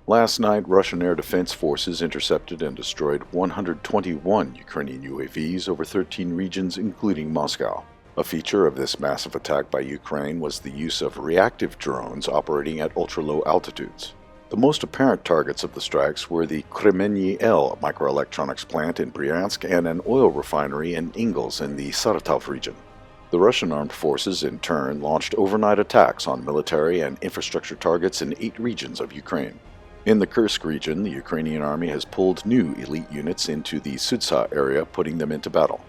Last night, Russian air defense forces intercepted and destroyed 121 Ukrainian UAVs over 13 regions, including Moscow. A feature of this massive attack by Ukraine was the use of reactive drones operating at ultra-low altitudes. The most apparent targets of the strikes were the Kremenyi L microelectronics plant in Bryansk and an oil refinery in Ingles in the Saratov region. The Russian armed forces, in turn, launched overnight attacks on military and infrastructure targets in 8 regions of Ukraine. In the Kursk region, the Ukrainian army has pulled new elite units into the Sudsa area, putting them into battle.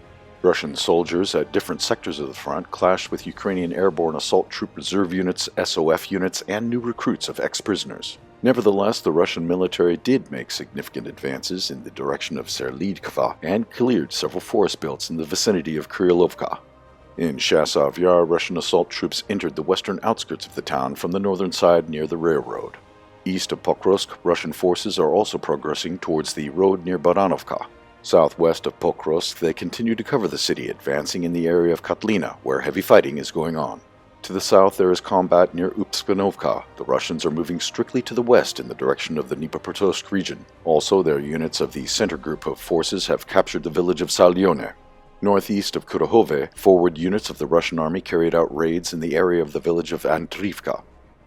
Russian soldiers at different sectors of the front clashed with Ukrainian airborne assault troop reserve units, SOF units, and new recruits of ex-prisoners. Nevertheless, the Russian military did make significant advances in the direction of Serlidkova and cleared several forest belts in the vicinity of Krylovka. In Chasov Yar, Russian assault troops entered the western outskirts of the town from the northern side near the railroad. East of Pokrovsk, Russian forces are also progressing towards the road near Baranovka. Southwest of Pokrovsk, they continue to cover the city, advancing in the area of Kotlina, where heavy fighting is going on. To the south, there is combat near Upskanovka. The Russians are moving strictly to the west in the direction of the Dnipropetrovsk region. Also, their units of the center group of forces have captured the village of Salyone. Northeast of Kurahove, forward units of the Russian army carried out raids in the area of the village of Andrivka.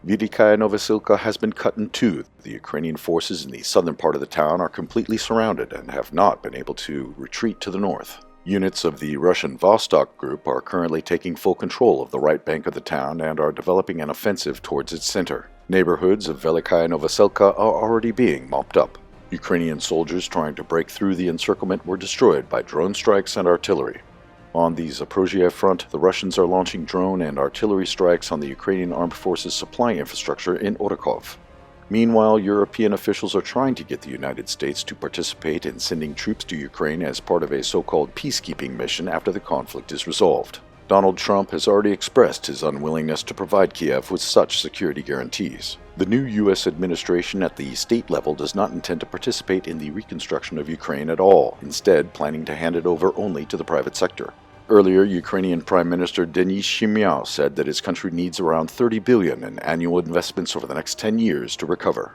Velikaya Novosilka has been cut in two. The Ukrainian forces in the southern part of the town are completely surrounded and have not been able to retreat to the north. Units of the Russian Vostok group are currently taking full control of the right bank of the town and are developing an offensive towards its center. Neighborhoods of Velikaya Novosilka are already being mopped up. Ukrainian soldiers trying to break through the encirclement were destroyed by drone strikes and artillery. On the Zaporozhye front, the Russians are launching drone and artillery strikes on the Ukrainian armed forces supply infrastructure in Orakov. Meanwhile, European officials are trying to get the United States to participate in sending troops to Ukraine as part of a so-called peacekeeping mission after the conflict is resolved. Donald Trump has already expressed his unwillingness to provide Kiev with such security guarantees. The new U.S. administration at the state level does not intend to participate in the reconstruction of Ukraine at all, instead planning to hand it over only to the private sector. Earlier, Ukrainian Prime Minister Denis Shmyhal said that his country needs around $30 billion in annual investments over the next 10 years to recover.